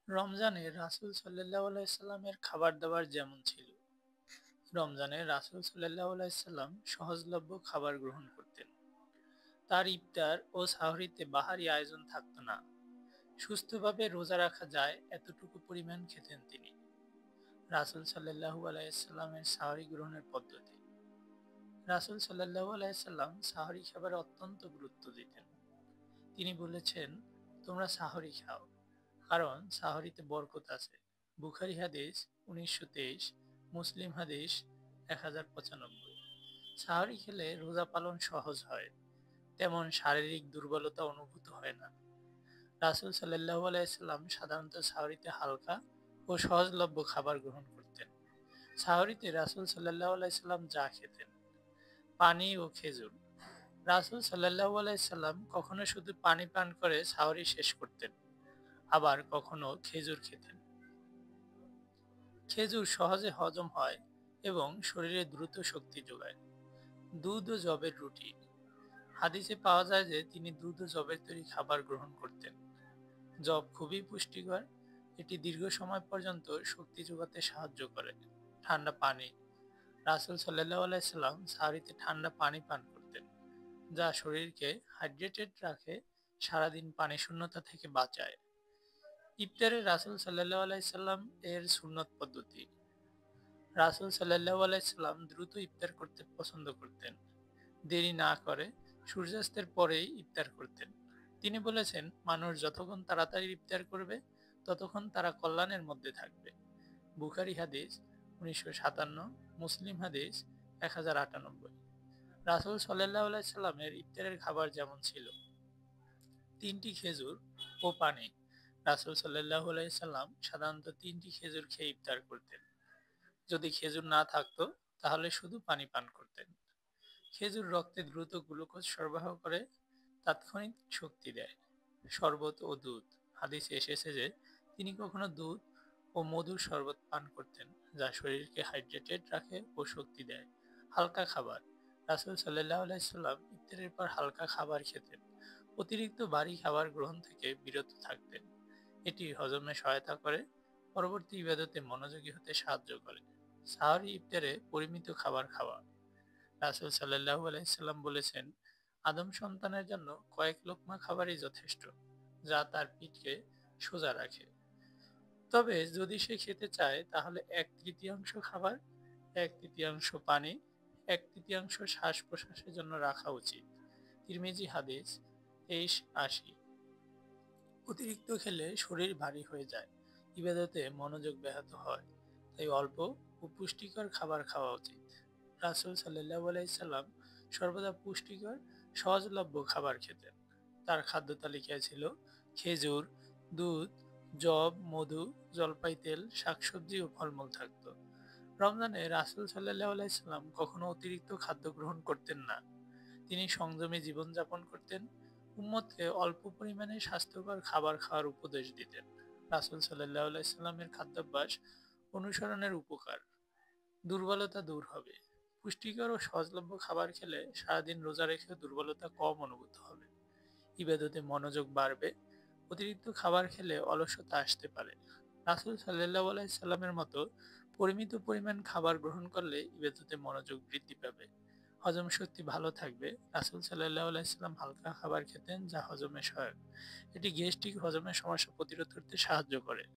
রমজানে রাসূল সাল্লাল্লাহু আলাইহি সাল্লামের খাবার-দাবার যেমন ছিল, রমজানে রাসূল সাল্লাল্লাহু আলাইহি সাল্লাম সহজলভ্য খাবার গ্রহণ করতেন। তার ইফতার ও সাহরিতে বাহারি আয়োজন থাকত না। সুস্থভাবে রোজা রাখা যায় এতটুকু পরিমাণ খেতেন তিনি। রাসূল সাল্লাল্লাহু আলাইহি সাল্লামের সাহরি গ্রহণের পদ্ধতি। রাসূল সাল্লাল্লাহু আলাইহি সাল্লাম সাহরি খাবারে অত্যন্ত গুরুত্ব দিতেন। তিনি বলেছেন, তোমরা সাহরি খাও, কারণ সাহরিতে বরকত আছে। বুখারী হাদিস 1923, মুসলিম হাদিস 1095। সাহরি খেলে রোজা পালন সহজ হয়, তেমন শারীরিক দুর্বলতা অনুভূত হয় না। রাসূল সাল্লাল্লাহু আলাইহি সাল্লাম সাধারণত সাহরিতে হালকা ও সহজলভ্য খাবার গ্রহণ করতেন। সাহরিতে রাসূল সাল্লাল্লাহু আলাইহি সাল্লাম যা খেতেন: পানি ও খেজুর। রাসূল সাল্লাল্লাহু আলাইহি সাল্লাম কখনো শুধু পানি পান করে সাহরি শেষ করতেন, আবার কখনো খেজুর খেতেন। খেজুর সহজে হজম হয় এবং শরীরে দ্রুত শক্তি যোগায়। দুধ ও যবের রুটি। হাদিসে পাওয়া যায় যে তিনি দুধ ও যবের তৈরি খাবার গ্রহণ করতেন। যব খুবই পুষ্টিকর, এটি দীর্ঘ সময় পর্যন্ত শক্তি যোগাতে সাহায্য করে। ঠান্ডা পানি। রাসূল সাল্লাল্লাহু আলাইহি সাল্লাম সাহরিতে ঠান্ডা পানি পান করতেন, যা শরীরকে হাইড্রেটেড রাখে, সারাদিন পানি শূন্যতা থেকে বাঁচায়। ইফতারে রাসূল সাল্লাল্লাহু আলাইহি সাল্লাম এর সুন্নত পদ্ধতি। রাসূল সাল্লাল্লাহু আলাইহি সাল্লাম দ্রুত ইফতার করতে পছন্দ করতেন। দেরি না করে সূর্যাস্তের পরেই ইফতার করতেন। তিনি বলেছেন, মানুষ যতক্ষণ তাড়াতাড়ি ইফতার করবে, ততক্ষণ তারা কল্যাণের মধ্যে থাকবে। বুখারী হাদিস 1957, মুসলিম হাদিস 1098। রাসূল সাল্লাল্লাহু আলাইহি সাল্লামের ইফতারের খাবার যেমন ছিল: 3টি খেজুর ও পানি। রাসূল সাল্লাল্লাহু আলাইহি সাল্লাম সাধারণত 3টি খেজুর খেয়ে ইফতার করতেন। যদি খেজুর না থাকতো, তাহলে শুধু পানি পান করতেন। খেজুর রক্তে দ্রুত গ্লুকোজ সরবরাহ করে, তাৎক্ষণিক শক্তি দেয়। শরবত ও দুধ। হাদিসে এসেছে যে তিনি কখনো দুধ ও মধুর শরবত পান করতেন, যা শরীরকে হাইড্রেটেড রাখে ও শক্তি দেয়। হালকা খাবার। রাসূল সাল্লাল্লাহু আলাইহি সাল্লাম ইফতারের পর হালকা খাবার খেতেন। অতিরিক্ত ভারী খাবার গ্রহণ থেকে বিরত থাকতেন। এটি হজমে সহায়তা করে, পরবর্তী ইবাদতে মনোযোগী হতে সাহায্য করে। সাহরি ইফতারে পরিমিত খাবার খাওয়া। রাসূল সাল্লাল্লাহু আলাইহি সাল্লাম বলেছেন, আদম সন্তানের জন্য কয়েক লোকমা খাবারই যথেষ্ট, যা তার পিঠকে সোজা রাখে। তবে যদি সে খেতে চায়, তাহলে 1/3 খাবার, 1/3 পানি, 1/3 শ্বাস-প্রশ্বাসের জন্য রাখা উচিত। তিরমিজি হাদিস 2380। অতিরিক্ত খেলে শরীর ভারী হয়ে যায়, ইবাদতে মনোযোগ ব্যাহত হয়। তাই অল্প ও পুষ্টিকর খাবার খাওয়া উচিত। রাসূল সাল্লাল্লাহু আলাইহি সাল্লাম সর্বদা পুষ্টিকর, সহজলভ্য খাবার খেতেন। তার খাদ্য তালিকায় ছিল খেজুর, দুধ, যব, মধু, জলপাই তেল, শাকসবজি ও ফলমূল থাকত। রমজানে রাসূল সাল্লাল্লাহু আলাইহি সাল্লাম কখনো অতিরিক্ত খাদ্য গ্রহণ করতেন না। তিনি সংযমী জীবনযাপন করতেন, উম্মতকে অল্প পরিমাণে স্বাস্থ্যকর খাবার খাওয়ার উপদেশ দিতেন। রাসূল সাল্লাল্লাহু আলাইহি সাল্লামের খাদ্যাভ্যাস অনুসরণের উপকার: দুর্বলতা দূর হবে। পুষ্টিকর ও সহজলভ্য খাবার খেলে সারাদিন রোজা রেখেও দুর্বলতা কম অনুভূত হবে। ইবাদতে মনোযোগ বাড়বে। অতিরিক্ত খাবার খেলে অলসতা আসতে পারে। রাসূল সাল্লাল্লাহু আলাইহি সাল্লামের মতো পরিমিত পরিমাণ খাবার গ্রহণ করলে ইবাদতে মনোযোগ বৃদ্ধি পাবে। হজম শক্তি ভালো থাকবে। রাসূল সাল্লাল্লাহু আলাইহি সাল্লাম হালকা খাবার খেতেন, যা হজমে সহায়ক। এটি গ্যাস্ট্রিক হজমের সমস্যা প্রতিরোধ করতে সাহায্য করে।